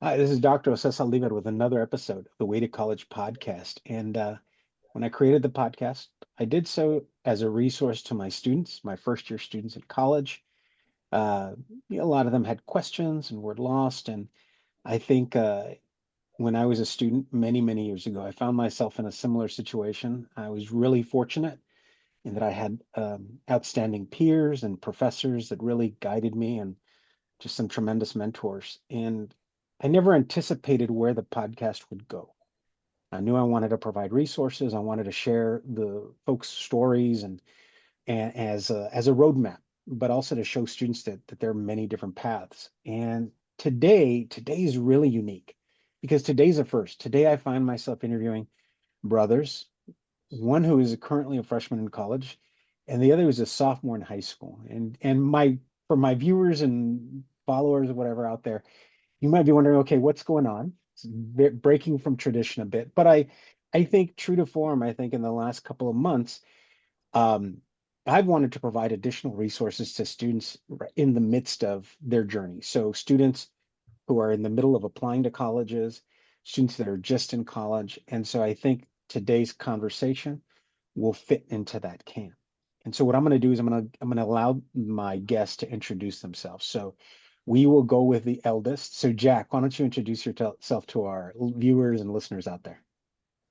Hi, this is Dr. Saldivar with another episode of the Way to College podcast. And when I created the podcast, I did so as a resource to my students, my first year students in college. Uh, a lot of them had questions and were lost. And I think when I was a student many, many years ago, I found myself in a similar situation. I was really fortunate in that I had outstanding peers and professors that really guided me and just some tremendous mentors. And I never anticipated where the podcast would go. I knew I wanted to provide resources. I wanted to share the folks' stories and as a roadmap, but also to show students that there are many different paths. And today is really unique because today's a first. Today I find myself interviewing brothers, one who is currently a freshman in college, and the other is a sophomore in high school. And my for my viewers and followers or whatever out there, you might be wondering, okay, what's going on? It's breaking from tradition a bit, but I think true to form, I think in the last couple of months, um, I've wanted to provide additional resources to students in the midst of their journey. So students who are in the middle of applying to colleges, students that are just in college. And so I think today's conversation will fit into that camp. And so what I'm going to do is I'm going to allow my guests to introduce themselves. So we will go with the eldest. So Jack, why don't you introduce yourself to our viewers and listeners out there?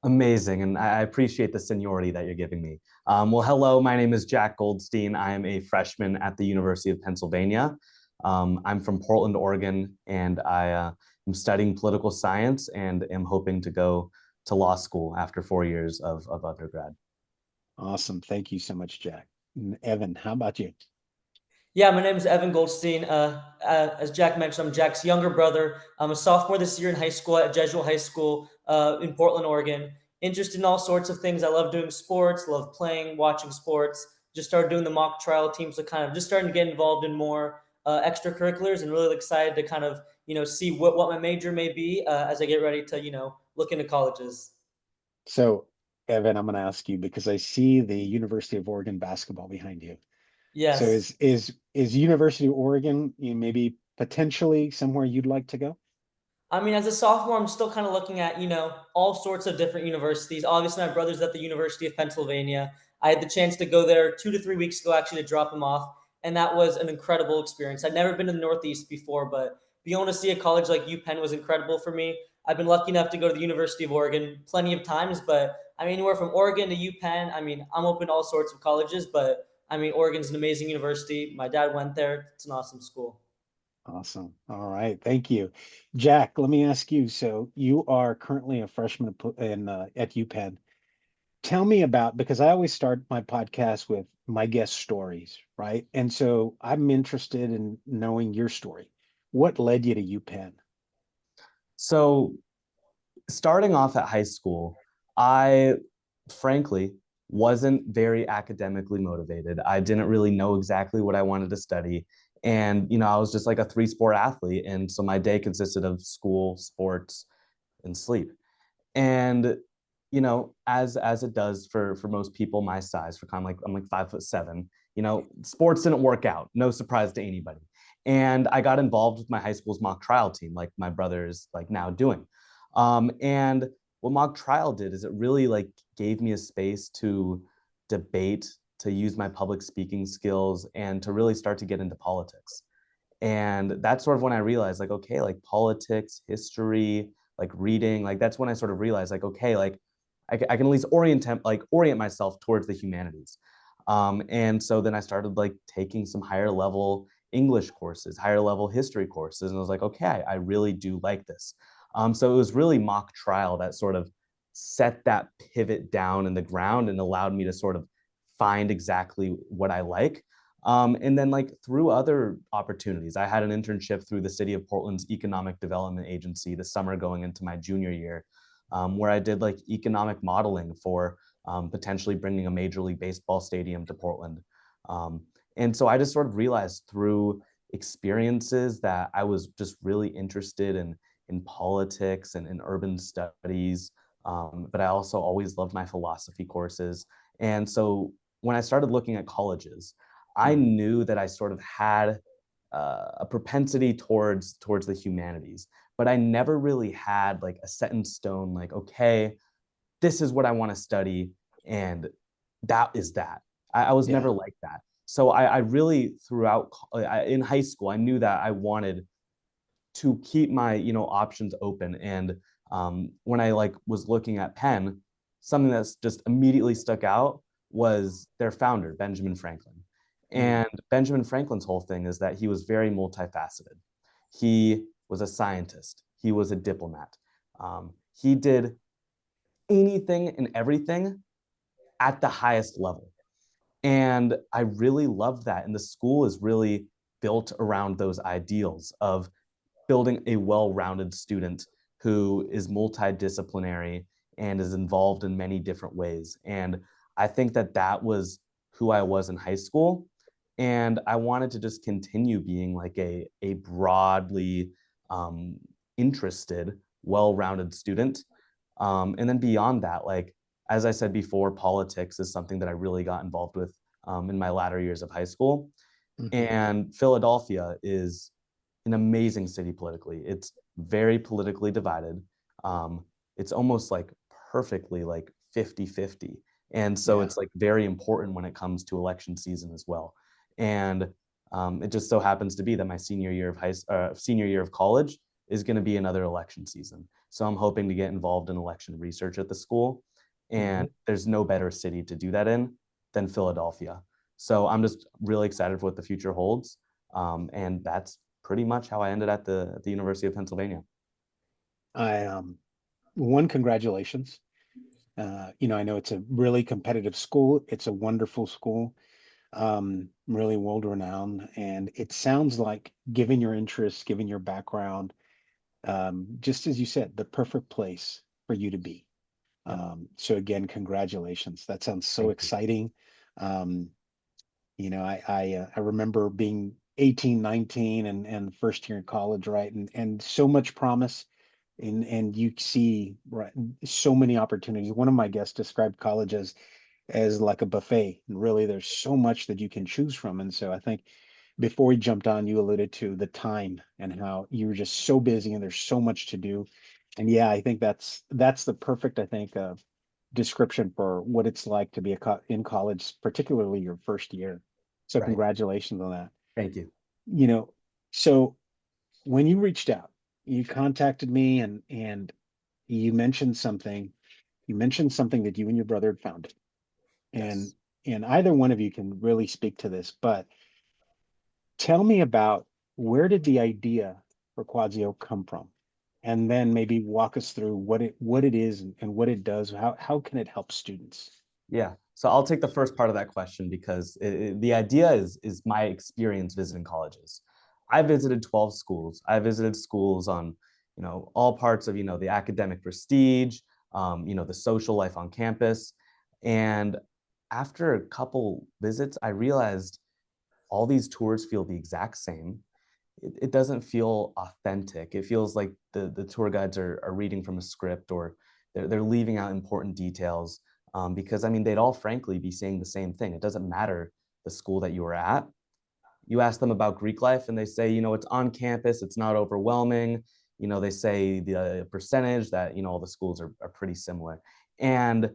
Amazing. And I appreciate the seniority that you're giving me. Well, hello, my name is Jack Goldstein. I am a freshman at the University of Pennsylvania. I'm from Portland, Oregon, and I am studying political science and am hoping to go to law school after 4 years of undergrad. Awesome. Thank you so much, Jack. And Evan, how about you? Yeah, my name is Evan Goldstein. As Jack mentioned, I'm Jack's younger brother. I'm a sophomore this year in high school at Jesuit High School in Portland, Oregon. Interested in all sorts of things. I love doing sports, love playing, watching sports. Just started doing the mock trial team, so kind of just starting to get involved in more extracurriculars, and really excited to kind of see what my major may be as I get ready to look into colleges. So Evan, I'm going to ask you because I see the University of Oregon basketball behind you. So Yes. is University of Oregon, maybe potentially somewhere you'd like to go? I mean, as a sophomore, I'm still kind of looking at, all sorts of different universities. Obviously, my brother's at the University of Pennsylvania. I had the chance to go there 2 to 3 weeks ago, actually, to drop him off. And that was an incredible experience. I'd never been to the Northeast before, but being able to see a college like UPenn was incredible for me. I've been lucky enough to go to the University of Oregon plenty of times, but I mean, anywhere from Oregon to UPenn, I mean, I'm open to all sorts of colleges, but I mean, Oregon's an amazing university. My dad went there. It's an awesome school. Awesome. All right. Thank you. Jack, let me ask you. So you are currently a freshman at UPenn. Tell me about, because I always start my podcast with my guest stories, right? And so I'm interested in knowing your story. What led you to UPenn? So, starting off at high school, I frankly wasn't very academically motivated. I didn't really know exactly what I wanted to study. And, I was just like a three-sport athlete. And so my day consisted of school, sports, and sleep. And, as it does for most people my size, for kind of like I'm like 5'7", sports didn't work out. No surprise to anybody. And I got involved with my high school's mock trial team, like my brother's like now doing. And what mock trial did is it really like gave me a space to debate, to use my public speaking skills, and to really start to get into politics. And that's sort of when I realized, like, okay, like politics, history, like reading, like that's when I sort of realized, like, okay, like I can at least orient myself towards the humanities. And so then I started like taking some higher level English courses, higher level history courses, and I was like, okay, I really do like this. So it was really mock trial that sort of set that pivot down in the ground and allowed me to sort of find exactly what I like. And then like through other opportunities, I had an internship through the city of Portland's Economic Development Agency the summer going into my junior year, where I did like economic modeling for potentially bringing a Major League Baseball stadium to Portland. Um, and so I just sort of realized through experiences that I was just really interested in politics and in urban studies. But I also always loved my philosophy courses. And so when I started looking at colleges, I Mhm. knew that I sort of had a propensity towards the humanities, but I never really had like a set in stone, like, okay, this is what I want to study. And that is that. I was Yeah. never like that. So I really throughout in high school, I knew that I wanted to keep my, options open. And when I like was looking at Penn, something that's just immediately stuck out was their founder, Benjamin Franklin. Mm. And Benjamin Franklin's whole thing is that he was very multifaceted. He was a scientist. He was a diplomat. He did anything and everything at the highest level. And I really loved that. And the school is really built around those ideals of building a well-rounded student who is multidisciplinary and is involved in many different ways. And I think that that was who I was in high school. And I wanted to just continue being like a broadly um, interested, well-rounded student. And then beyond that, like, as I said before, politics is something that I really got involved with in my latter years of high school. Mhm. And Philadelphia is an amazing city politically. It's very politically divided. It's almost like perfectly like 50-50. And so Yeah. it's like very important when it comes to election season as well. And it just so happens to be that my senior year of college is going to be another election season. So I'm hoping to get involved in election research at the school. Mhm. And there's no better city to do that in than Philadelphia. So I'm just really excited for what the future holds. And that's pretty much how I ended at the University of Pennsylvania. I one, congratulations. I know it's a really competitive school. It's a wonderful school, really world renowned, and it sounds like, given your interests, given your background, just as you said, the perfect place for you to be. Yep. So again, congratulations. That sounds so Thank you. exciting. Um, I remember being 18, 19 and first year in college, right? And so much promise and you see, right, so many opportunities. One of my guests described college as like a buffet. And really there's so much that you can choose from. And so I think before we jumped on, you alluded to the time and how you were just so busy and there's so much to do. And yeah, I think that's the perfect, I think, description for what it's like to be in college, particularly your first year. So Right. congratulations on that. Thank you. You know, so when you reached out, you contacted me and you mentioned something. You mentioned something that you and your brother had founded. And Yes. and either one of you can really speak to this, but tell me about, where did the idea for Quadzio come from? And then maybe walk us through what it is and what it does. How can it help students? Yeah. So I'll take the first part of that question because the idea is my experience visiting colleges. I visited 12 schools. I visited schools on, all parts of, the academic prestige, the social life on campus. And after a couple visits, I realized all these tours feel the exact same. It doesn't feel authentic. It feels like the tour guides are reading from a script, or they're leaving out important details, because I mean they'd all frankly be saying the same thing. It doesn't matter the school that you were at. You ask them about Greek life and they say, it's on campus, it's not overwhelming. They say the percentage that, all the schools are pretty similar. And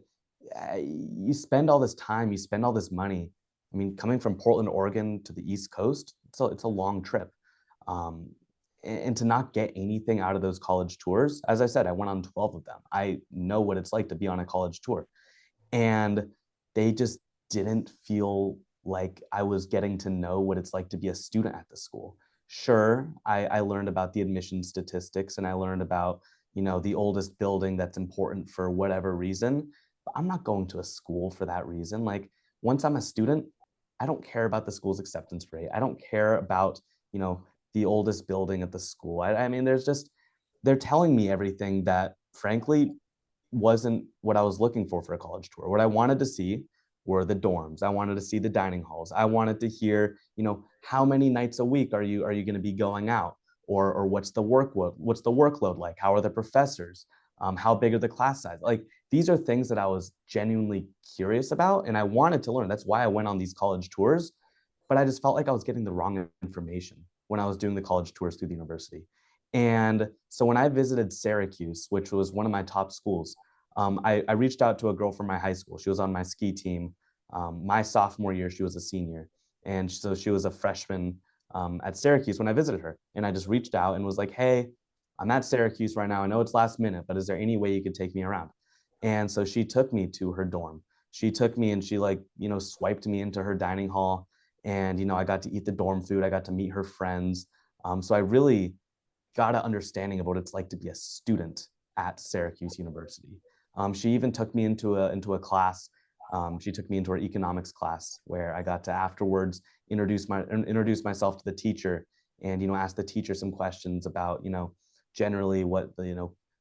you spend all this time, you spend all this money. I mean, coming from Portland, Oregon to the East Coast, it's a long trip. Um, and to not get anything out of those college tours, as I said, I went on 12 of them. I know what it's like to be on a college tour. And they just didn't feel like I was getting to know what it's like to be a student at the school. Sure, I learned about the admission statistics and I learned about, the oldest building that's important for whatever reason, but I'm not going to a school for that reason. Like, once I'm a student, I don't care about the school's acceptance rate. I don't care about, the oldest building at the school. I mean, they're telling me everything that frankly wasn't what I was looking for a college tour. What I wanted to see were the dorms. I wanted to see the dining halls. I wanted to hear, how many nights a week are you going to be going out, or what's the workload like? How are the professors? How big are the class size? Like, these are things that I was genuinely curious about and I wanted to learn. That's why I went on these college tours, but I just felt like I was getting the wrong information when I was doing the college tours through the university. And so when I visited Syracuse, which was one of my top schools, I reached out to a girl from my high school. She was on my ski team. My sophomore year, she was a senior. And so she was a freshman at Syracuse when I visited her. And I just reached out and was like, hey, I'm at Syracuse right now. I know it's last minute, but is there any way you could take me around? And so she took me to her dorm. She took me and she swiped me into her dining hall. And, I got to eat the dorm food. I got to meet her friends. So I really got an understanding of what it's like to be a student at Syracuse University. She even took me into a class. She took me into her economics class where I got to afterwards introduce myself to the teacher and ask the teacher some questions about generally what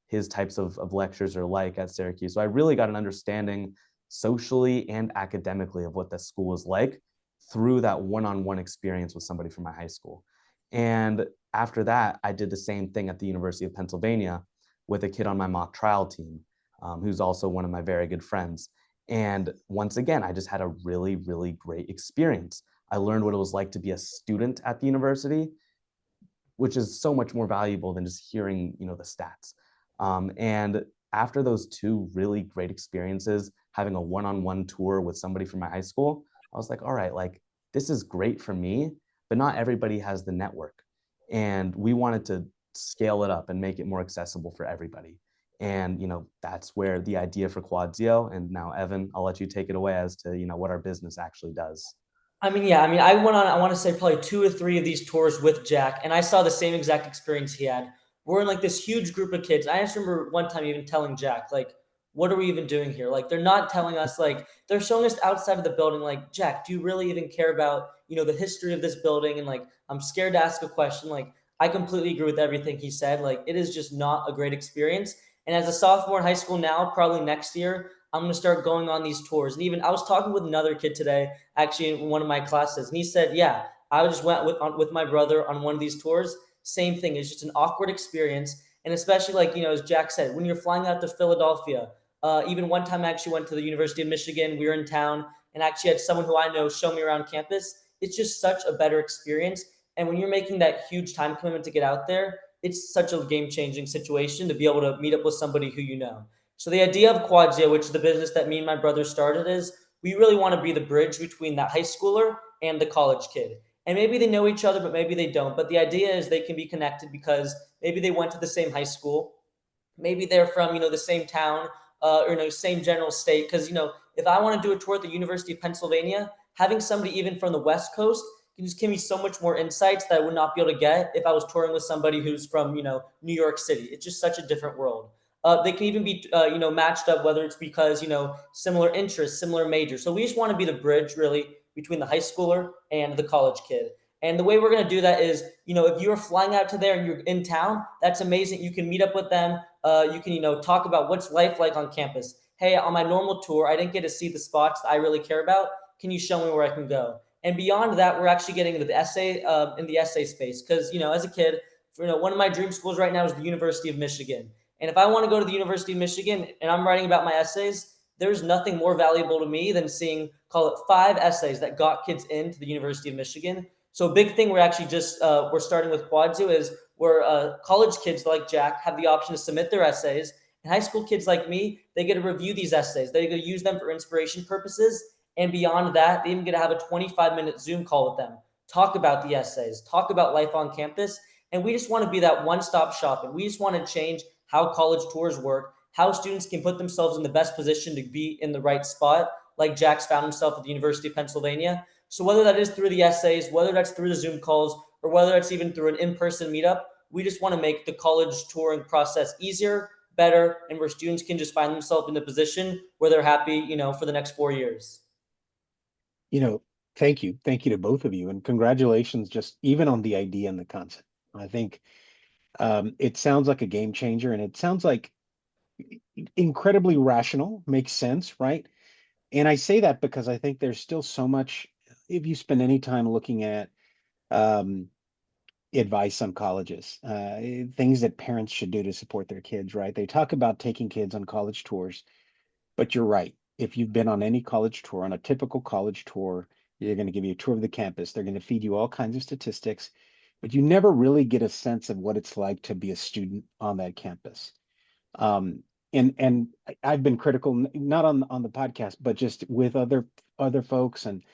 his types of lectures are like at Syracuse. So I really got an understanding socially and academically of what the school is like through that one-on-one experience with somebody from my high school. And after that, I did the same thing at the University of Pennsylvania with a kid on my mock trial team, who's also one of my very good friends. And once again, I just had a really, really great experience. I learned what it was like to be a student at the university, which is so much more valuable than just hearing, the stats. And after those two really great experiences, having a one-on-one tour with somebody from my high school, I was like, all right, like this is great for me, but not everybody has the network. And we wanted to scale it up and make it more accessible for everybody. And that's where the idea for Quadzio, and now Evan, I'll let you take it away as to what our business actually does. I mean, yeah, I mean, I went on, I want to say probably 2 or 3 of these tours with Jack, and I saw the same exact experience he had. We're in like this huge group of kids. I just remember one time even telling Jack, like, what are we even doing here? Like, they're not telling us, like, they're showing us outside of the building, like, Jack, do you really even care about, the history of this building? And like, I'm scared to ask a question. Like, I completely agree with everything he said. Like, it is just not a great experience. And as a sophomore in high school now, probably next year, I'm going to start going on these tours. And even I was talking with another kid today actually in one of my classes, and he said, "Yeah, I just went with my brother on one of these tours. Same thing. It's just an awkward experience, and especially like as Jack said, when you're flying out to Philadelphia. Even one time, I actually went to the University of Michigan. We were in town, and actually had someone who I know show me around campus. It's just such a better experience. And when you're making that huge time commitment to get out there, it's such a game changing situation to be able to meet up with somebody who you know. So the idea of Quadzio, which is the business that me and my brother started, is we really want to be the bridge between that high schooler and the college kid. And maybe they know each other, but maybe they don't. But the idea is they can be connected because maybe they went to the same high school, maybe they're from the same town, or same general state. Because if I want to do a tour at the University of Pennsylvania, having somebody even from the West Coast can just give me so much more insights that I would not be able to get if I was touring with somebody who's from New York City. It's just such a different world. They can even be matched up, whether it's because similar interests, similar majors. So we just want to be the bridge really between the high schooler and the college kid. And the way we're going to do that is, if you're flying out to there and you're in town, that's amazing. You can meet up with them. You can, talk about what's life like on campus. Hey, on my normal tour, I didn't get to see the spots that I really care about. Can you show me where I can go? And beyond that, we're actually getting into the essay in the essay space because, as a kid, one of my dream schools right now is the University of Michigan. And if I want to go to the University of Michigan and I'm writing about my essays, there's nothing more valuable to me than seeing, call it 5 essays that got kids into the University of Michigan. So a big thing we're actually just we're starting with Quadzio is where college kids like Jack have the option to submit their essays, and high school kids like me, they get to review these essays. They get to use them for inspiration purposes, and beyond that, they even get to have a 25-minute Zoom call with them, talk about the essays, talk about life on campus, and we just want to be that one-stop shop, and we just want to change how college tours work, how students can put themselves in the best position to be in the right spot, like Jack's found himself at the University of Pennsylvania. So whether that is through the essays, whether that's through the Zoom calls, or whether that's even through an in-person meetup, we just want to make the college touring process easier, better, and where students can just find themselves in a position where they're happy, for the next 4 years. You know, thank you. Thank you to both of you. And congratulations just even on the idea and the concept. I think it sounds like a game changer and it sounds like incredibly rational, makes sense, right? And I say that because I think there's still so much, if you spend any time looking at um, advice on colleges, things that parents should do to support their kids, right? They talk about taking kids on college tours, but you're right. If you've been on any college tour, on a typical college tour, they're going to give you a tour of the campus. They're going to feed you all kinds of statistics. but you never really get a sense of what it's like to be a student on that campus. Um, and I've been critical, not on the podcast, but just with other folks. And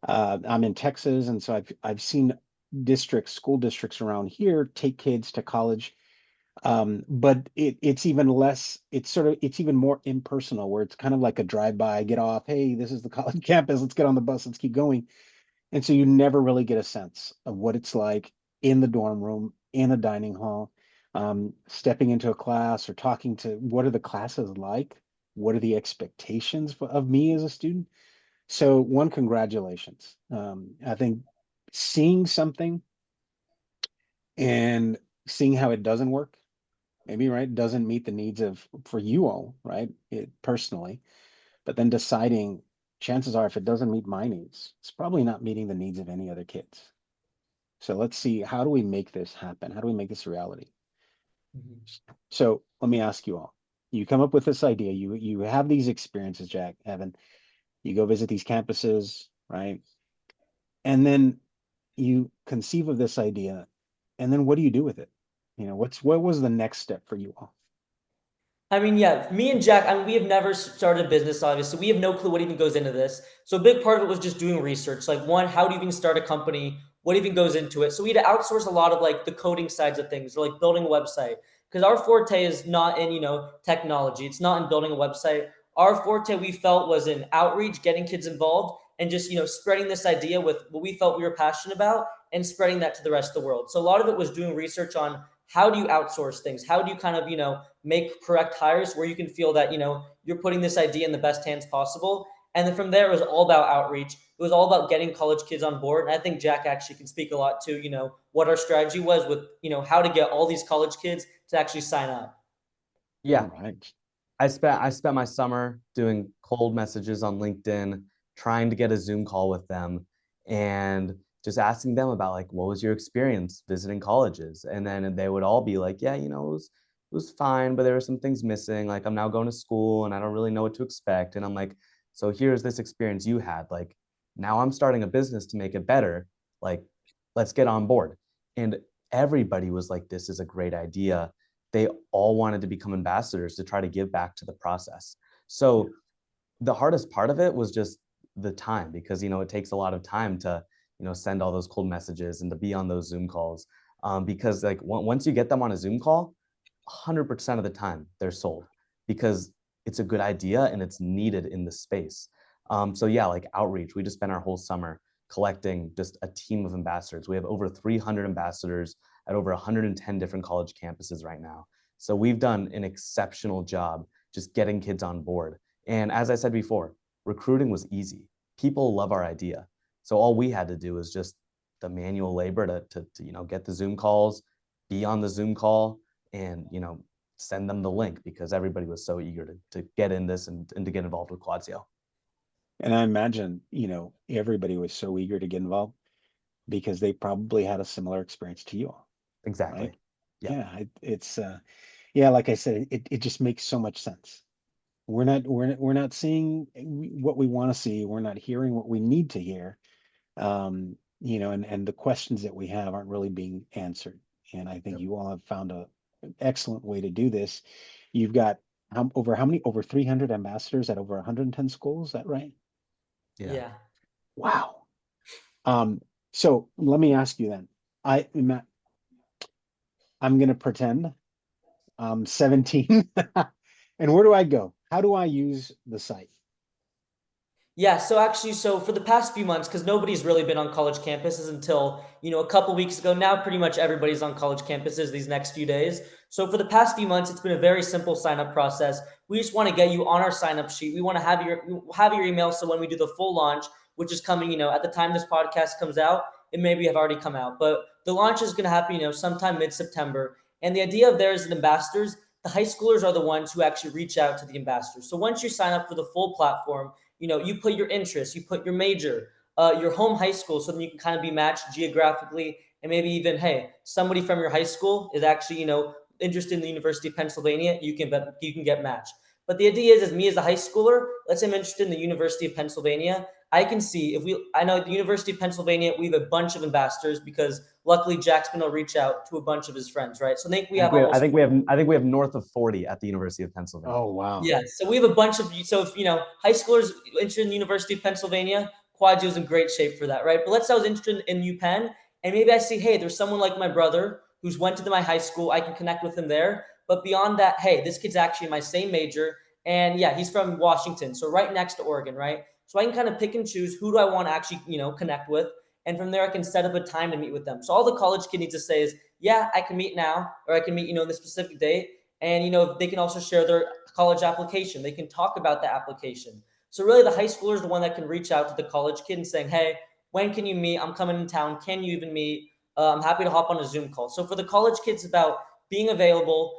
I'm in Texas, and so I've seen school districts around here take kids to college. But it's even less, it's even more impersonal, where it's kind of like a drive-by, get off, hey, this is the college campus, let's get on the bus, let's keep going. And so you never really get a sense of what it's like in the dorm room, in a dining hall, stepping into a class or talking to what are the classes like? What are the expectations of me as a student? So, one, congratulations. I think seeing something and seeing how it doesn't work, maybe, right, doesn't meet the needs of for you all, right, it personally, but then deciding chances are if it doesn't meet my needs, it's probably not meeting the needs of any other kids. So let's see, how do we make this happen? How do we make this a reality? Mhm. So let me ask you all. You come up with this idea, you have these experiences, Jack, Evan, you go visit these campuses, right? And then you conceive of this idea, and then what do you do with it? What was the next step for you all? I mean, yeah, me and Jack, I mean, we have never started a business, obviously. We have no clue what even goes into this. So a big part of it was just doing research. Like, one, how do you even start a company? What even goes into it? So we had to outsource a lot of like the coding sides of things, or like building a website. Because our forte is not in, technology. It's not in building a website. Our forte, we felt, was in outreach, getting kids involved, and just, spreading this idea with what we felt we were passionate about and spreading that to the rest of the world. So a lot of it was doing research on how do you outsource things? How do you kind of, make correct hires where you can feel that, you're putting this idea in the best hands possible. And then from there, it was all about outreach. It was all about getting college kids on board. And I think Jack actually can speak a lot to, what our strategy was with, how to get all these college kids to actually sign up. All Yeah, right. I spent my summer doing cold messages on LinkedIn, trying to get a Zoom call with them and just asking them about like what was your experience visiting colleges? And then they would all be like, yeah, it was fine, but there were some things missing. Like I'm now going to school and I don't really know what to expect. And I'm like, so here's this experience you had. Like now I'm starting a business to make it better. Like let's get on board. And everybody was like, this is a great idea. They all wanted to become ambassadors to try to give back to the process. Yeah. So the hardest part of it was just the time because it takes a lot of time to send all those cold messages and to be on those Zoom calls. Because like once you get them on a Zoom call, 100% of the time they're sold because it's a good idea and it's needed in the space. So yeah, like outreach, we just spent our whole summer collecting just a team of ambassadors. We have over 300 ambassadors at over 110 different college campuses right now. So we've done an exceptional job just getting kids on board. And as I said before, recruiting was easy. People love our idea. So all we had to do was just the manual labor to get the Zoom calls, be on the Zoom call, and send them the link because everybody was so eager to get in this and to get involved with Quadzio. And I imagine, everybody was so eager to get involved because they probably had a similar experience to you all, right? Exactly. Yeah. Yeah, yeah, like I said, it just makes so much sense. We're not seeing what we want to see. We're not hearing what we need to hear. And the questions that we have aren't really being answered. And I think Yep. you all have found an excellent way to do this. You've got how many? Over 300 ambassadors at over 110 schools. Is that right? Yeah. Yeah. Wow. So let me ask you then. Matt, I'm gonna pretend I'm 17. And where do I go? How do I use the site? Yeah, so actually, so for the past few months, because nobody's really been on college campuses until, a couple weeks ago. Now, pretty much everybody's on college campuses these next few days. So for the past few months, it's been a very simple sign up process. We just want to get you on our sign up sheet. We want to have your email. So when we do the full launch, which is coming, at the time this podcast comes out, it maybe have already come out. But the launch is going to happen, sometime mid-September. And the idea of there is that ambassadors, the high schoolers are the ones who actually reach out to the ambassadors. So once you sign up for the full platform, you put your interests, you put your major, your home high school, so then you can kind of be matched geographically, and maybe even, hey, somebody from your high school is actually, interested in the University of Pennsylvania, you can get matched. But the idea is me as a high schooler, let's say I'm interested in the University of Pennsylvania, I can see I know at the University of Pennsylvania, we have a bunch of ambassadors because luckily Jack's been able to reach out to a bunch of his friends, right? So I think we have almost, I think we have north of 40 at the University of Pennsylvania. Oh, wow. yeah. So we have a bunch of, so if, high schoolers interested in the University of Pennsylvania, Quadzio is in great shape for that, right? But let's say I was interested in UPenn and maybe I see, hey, there's someone like my brother who's went to my high school. I can connect with him there. But beyond that, hey, this kid's actually my same major. And yeah, he's from Washington. So right next to Oregon, right? So I can kind of pick and choose who do I want to actually, connect with. And from there, I can set up a time to meet with them. So all the college kid needs to say is, yeah, I can meet now, or I can meet, this specific date. And, they can also share their college application. They can talk about the application. So really the high schooler is the one that can reach out to the college kid and saying, hey, when can you meet? I'm coming in town. Can you even meet? I'm happy to hop on a Zoom call. So for the college kids, about being available.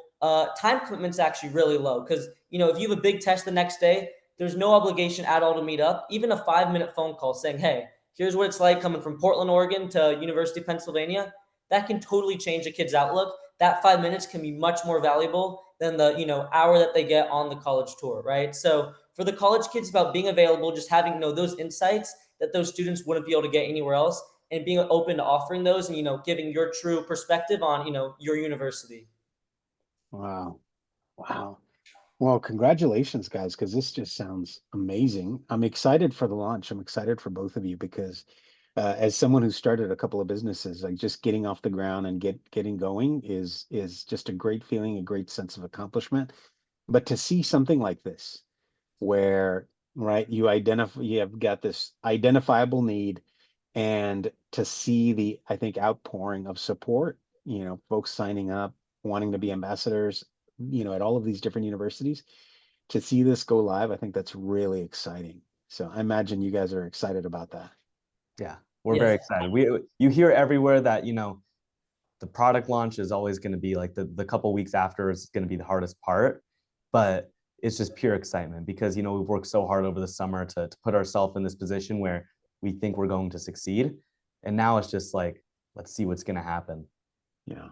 Time commitment's actually really low because, if you have a big test the next day, there's no obligation at all to meet up. Even a 5-minute phone call saying, hey, here's what it's like coming from Portland, Oregon to University of Pennsylvania. That can totally change a kid's outlook. That 5 minutes can be much more valuable than the, hour that they get on the college tour, right? So for the college kids, about being available, just having, those insights that those students wouldn't be able to get anywhere else and being open to offering those and, giving your true perspective on, your university. Wow. Wow. Well, congratulations, guys, because this just sounds amazing. I'm excited for the launch. I'm excited for both of you because as someone who started a couple of businesses, like just getting off the ground and getting going is just a great feeling, a great sense of accomplishment. But to see something like this, where right you have got this identifiable need, and to see the, I think, outpouring of support, folks signing up, wanting to be ambassadors, at all of these different universities, to see this go live, I think that's really exciting. So I imagine you guys are excited about that. Yeah, we're very excited. You hear everywhere that, the product launch is always going to be like the couple weeks after is going to be the hardest part, but it's just pure excitement because, we've worked so hard over the summer to put ourselves in this position where we think we're going to succeed. And now it's just like, let's see what's going to happen. Yeah.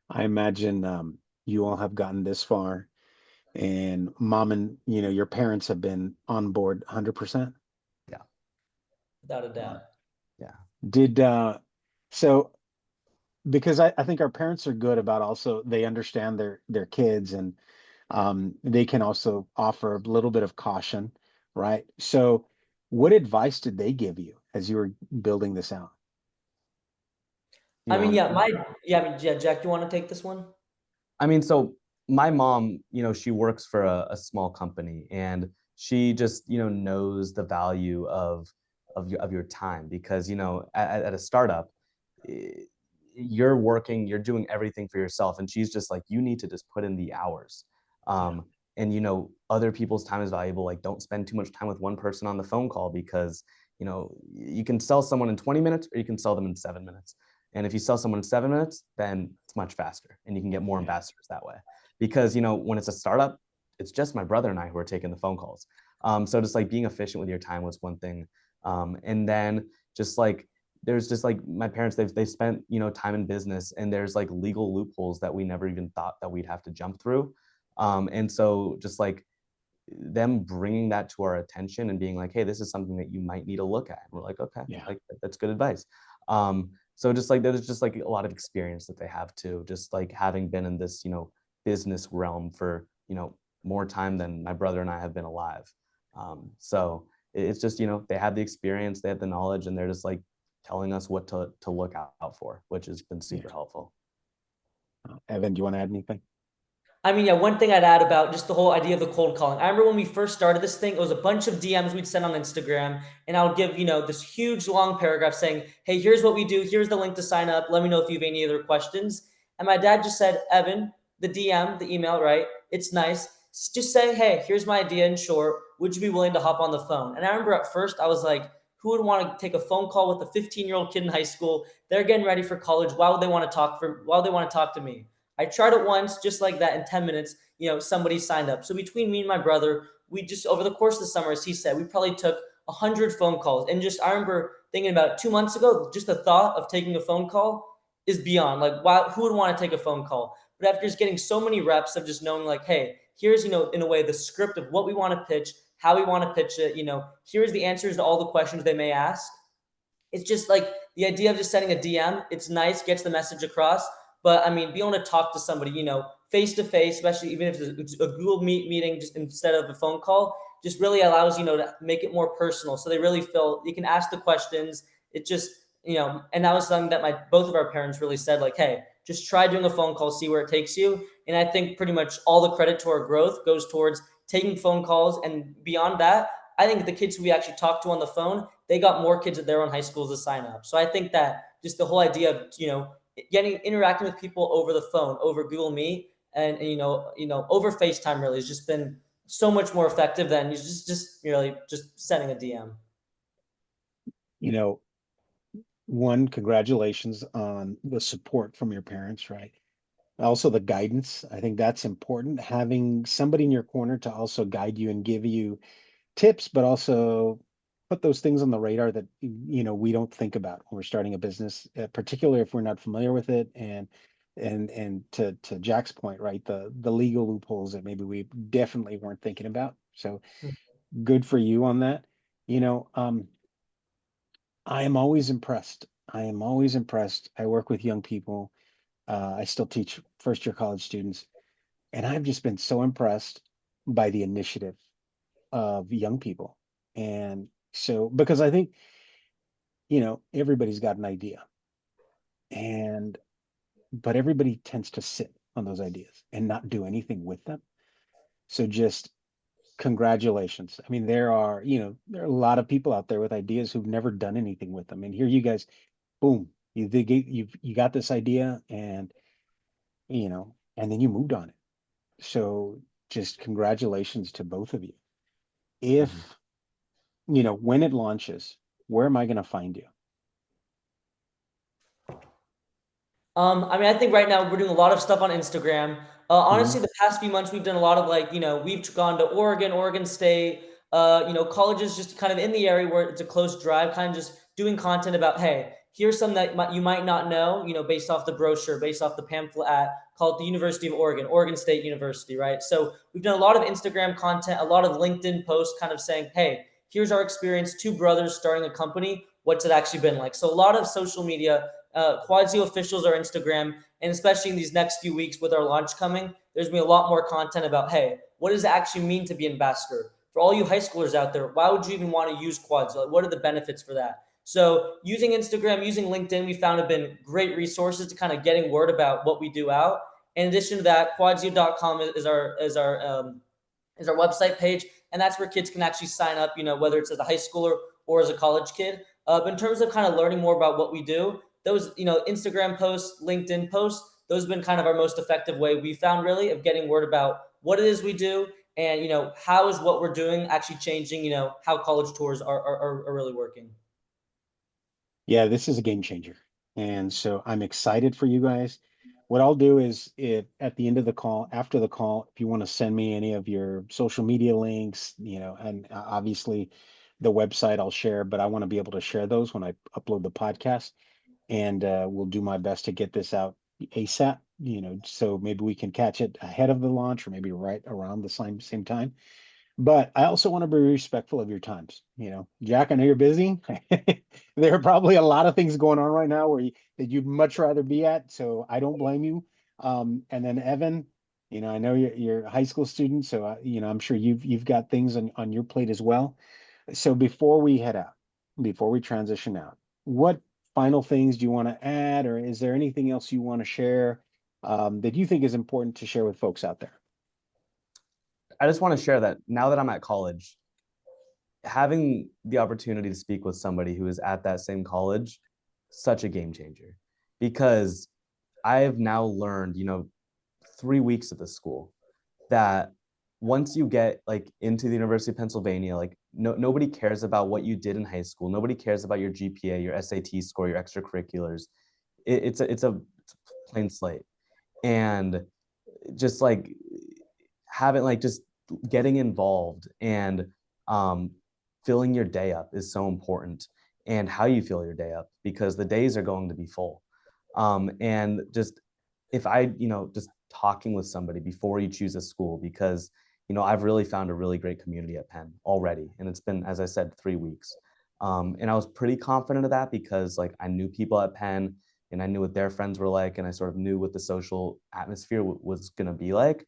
I imagine you all have gotten this far, and mom and, your parents have been on board 100%. Yeah. Without a doubt. Yeah. Did so because I think our parents are good about, also they understand their kids, and they can also offer a little bit of caution, right? So what advice did they give you as you were building this out? Jack, you want to take this one? I mean, so my mom, she works for a small company, and she just, knows the value of your time because, at a startup, you're doing everything for yourself, and she's just like, you need to just put in the hours. And other people's time is valuable. Like, don't spend too much time with one person on the phone call because, you can sell someone in 20 minutes or you can sell them in 7 minutes. And if you sell someone in 7 minutes, then it's much faster and you can get more ambassadors that way. Because, when it's a startup, it's just my brother and I who are taking the phone calls. So just like being efficient with your time was one thing. And then just like, there's just like my parents, they've spent, time in business, and there's like legal loopholes that we never even thought that we'd have to jump through. And so just like them bringing that to our attention and being like, hey, this is something that you might need to look at. And we're like, okay, Yeah. like that's good advice. So just like there's just like a lot of experience that they have too, just like having been in this, business realm for, more time than my brother and I have been alive. So it's just, they have the experience, they have the knowledge, and they're just like telling us what to look out for, which has been super helpful. Evan, do you want to add anything? One thing I'd add about just the whole idea of the cold calling. I remember when we first started this thing, it was a bunch of DMs we'd send on Instagram, and I would give, this huge long paragraph saying, hey, here's what we do. Here's the link to sign up. Let me know if you have any other questions. And my dad just said, Evan, the DM, the email, right? It's nice. Just say, hey, here's my idea in short. Would you be willing to hop on the phone? And I remember at first I was like, who would want to take a phone call with a 15-year-old kid in high school? They're getting ready for college. Why would they want to talk to me? I tried it once, just like that. In 10 minutes, somebody signed up. So between me and my brother, we just, over the course of the summer, as he said, we probably took 100 phone calls. And just, I remember thinking about 2 months ago, just the thought of taking a phone call is beyond. Like, why? Who would want to take a phone call? But after just getting so many reps of just knowing, like, hey, here's, in a way, the script of what we want to pitch, how we want to pitch it. Here's the answers to all the questions they may ask. It's just like the idea of just sending a DM. It's nice, gets the message across. But I mean, being able to talk to somebody, face to face, especially even if it's a Google Meet meeting, just instead of a phone call, just really allows to make it more personal. So they really feel you can ask the questions. It just and that was something that my both of our parents really said, like, hey, just try doing a phone call, see where it takes you. And I think pretty much all the credit to our growth goes towards taking phone calls, and beyond that, I think the kids who we actually talked to on the phone, they got more kids at their own high schools to sign up. So I think that just the whole idea of interacting with people over the phone, over Google Meet, and over FaceTime really has just been so much more effective than just really just sending a DM. You know, one, congratulations on the support from your parents, right? Also the guidance. I think that's important. Having somebody in your corner to also guide you and give you tips, but also put those things on the radar that we don't think about when we're starting a business, particularly if we're not familiar with it. And to Jack's point, right, the legal loopholes that maybe we definitely weren't thinking about. So good for you on that. You know, I am always impressed. I am always impressed. I work with young people. I still teach first year college students, and I've just been so impressed by the initiative of young people. And so, because I think, everybody's got an idea, and but everybody tends to sit on those ideas and not do anything with them. So just congratulations. I mean, there are a lot of people out there with ideas who've never done anything with them. And here you guys, boom, you got this idea, and then you moved on it. So just congratulations to both of you. If, Mhm. when it launches, where am I going to find you? I mean, I think right now we're doing a lot of stuff on Instagram. Mhm. Honestly, the past few months we've done a lot of we've gone to Oregon State, colleges just kind of in the area where it's a close drive, kind of just doing content about, hey, here's some that you might not know, based off the brochure, based off the pamphlet at called the University of Oregon, Oregon State University, right? So we've done a lot of Instagram content, a lot of LinkedIn posts, kind of saying, hey, here's our experience, two brothers starting a company. What's it actually been like? So a lot of social media. Quadzio officials, our Instagram, and especially in these next few weeks with our launch coming, there's gonna be a lot more content about, hey, what does it actually mean to be an ambassador? For all you high schoolers out there, why would you even want to use Quadzio? Like, what are the benefits for that? So using Instagram, using LinkedIn, we found have been great resources to kind of getting word about what we do out. In addition to that, quadzio.com is our website page, and that's where kids can actually sign up. Whether it's as a high schooler or as a college kid. But in terms of kind of learning more about what we do, those Instagram posts, LinkedIn posts, those have been kind of our most effective way we found really of getting word about what it is we do, and how is what we're doing actually changing. How college tours are really working. Yeah, this is a game changer. And so I'm excited for you guys. What I'll do is, if at the end of the call, after the call, if you want to send me any of your social media links, and obviously the website I'll share, but I want to be able to share those when I upload the podcast. And we'll do my best to get this out ASAP, so maybe we can catch it ahead of the launch, or maybe right around the same time. But I also want to be respectful of your times. Jack, I know you're busy. There are probably a lot of things going on right now that you'd much rather be at. So I don't blame you. And then Evan, I know you're a high school student, so I'm sure you've got things on your plate as well. So before we head out, before we transition out, what final things do you want to add, or is there anything else you want to share that you think is important to share with folks out there? I just want to share that now that I'm at college, having the opportunity to speak with somebody who is at that same college, such a game changer. Because I have now learned, 3 weeks at the school, that once you get like into the University of Pennsylvania, like nobody cares about what you did in high school. Nobody cares about your GPA, your SAT score, your extracurriculars. It's a plain slate. And just like having like just getting involved and um, filling your day up is so important, and how you fill your day up, because the days are going to be full. And just if I, just talking with somebody before you choose a school, because I've really found a really great community at Penn already. And it's been, as I said, 3 weeks. And I was pretty confident of that because like I knew people at Penn and I knew what their friends were like, and I sort of knew what the social atmosphere was going to be like.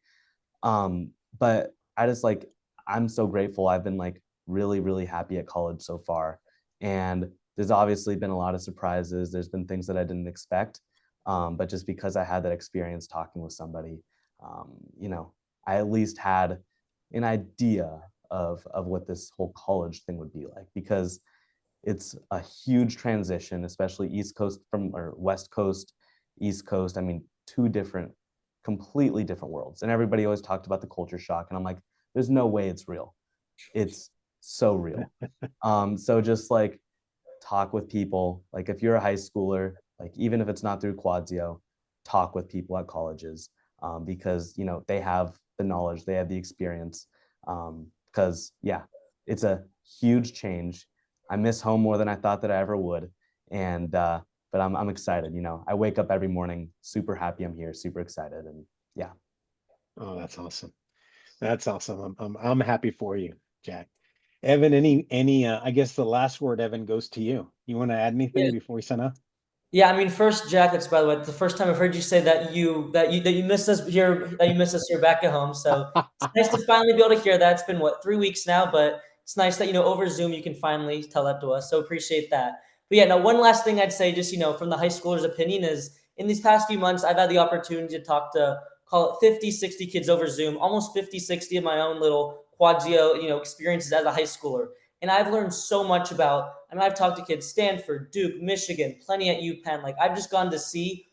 But I just like, I'm so grateful. I've been like really, really happy at college so far. And there's obviously been a lot of surprises. There's been things that I didn't expect. But just because I had that experience talking with somebody, I at least had an idea of what this whole college thing would be like, because it's a huge transition, especially East Coast or West Coast, East Coast. I mean, two different, completely different worlds. And everybody always talked about the culture shock. And I'm like, there's no way it's real. It's so real. So just like talk with people. Like if you're a high schooler, like even if it's not through Quadzio, talk with people at colleges, because they have the knowledge, they have the experience. Because yeah, it's a huge change. I miss home more than I thought that I ever would, and but I'm excited. I wake up every morning super happy I'm here, super excited, and yeah. Oh, that's awesome. That's awesome. I'm happy for you, Jack. Evan, any I guess the last word, Evan, goes to you. You want to add anything Yeah. before we sign off? Yeah, I mean, first, Jack, it's by the way the first time I've heard you say that you missed us here, that you missed us here back at home. So it's nice to finally be able to hear that. It's been what, 3 weeks now, but it's nice that over Zoom you can finally tell that to us. So appreciate that. But yeah, now one last thing I'd say, just from the high schooler's opinion, is in these past few months I've had the opportunity to talk to, call it 50, 60 kids over Zoom, almost 50, 60 of my own little Quadzio, experiences as a high schooler. And I've learned so much about, I mean, I've talked to kids, Stanford, Duke, Michigan, plenty at UPenn. Like, I've just gone to see,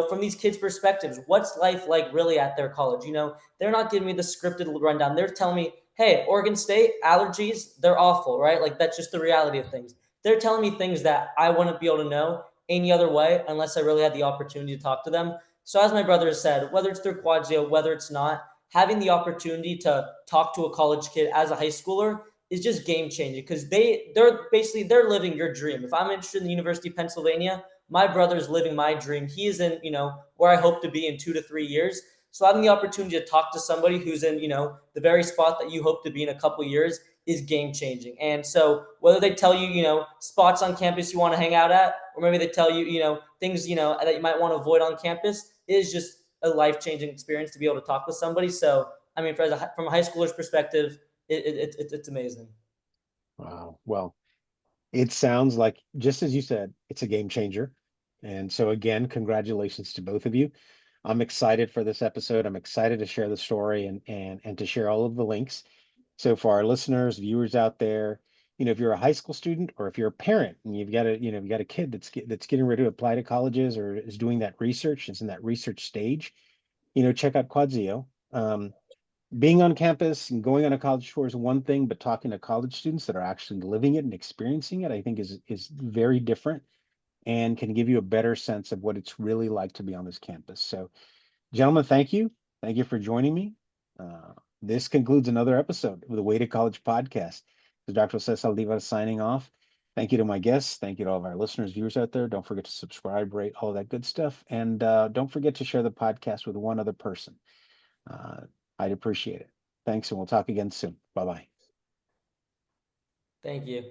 from these kids' perspectives, what's life like really at their college? They're not giving me the scripted rundown. They're telling me, hey, Oregon State, allergies, they're awful, right? Like, that's just the reality of things. They're telling me things that I wouldn't be able to know any other way unless I really had the opportunity to talk to them. So, as my brother has said, whether it's through Quadzio, whether it's not, having the opportunity to talk to a college kid as a high schooler is just game changing, because they're living your dream. If I'm interested in the University of Pennsylvania, my brother's living my dream. He is in, where I hope to be in 2 to 3 years. So having the opportunity to talk to somebody who's in, the very spot that you hope to be in a couple years is game changing. And so whether they tell you, spots on campus you want to hang out at, or maybe they tell you, things, that you might want to avoid on campus, is just a life changing experience to be able to talk with somebody. So, I mean, from a high schooler's perspective, it's amazing. Wow. Well, it sounds like, just as you said, it's a game changer. And so again, congratulations to both of you. I'm excited for this episode. I'm excited to share the story and to share all of the links. So for our listeners, viewers out there, if you're a high school student or if you're a parent and you've got a kid that's getting ready to apply to colleges or is doing that research, is in that research stage, check out Quadzio. Being on campus and going on a college tour is one thing, but talking to college students that are actually living it and experiencing it, I think is very different and can give you a better sense of what it's really like to be on this campus. So, gentlemen, thank you. Thank you for joining me. Uh, this concludes another episode of the Way to College podcast. This is Dr. Saldivar signing off. Thank you to my guests. Thank you to all of our listeners, viewers out there. Don't forget to subscribe, rate, all that good stuff. And don't forget to share the podcast with one other person. Uh, I'd appreciate it. Thanks, and we'll talk again soon. Bye bye. Thank you.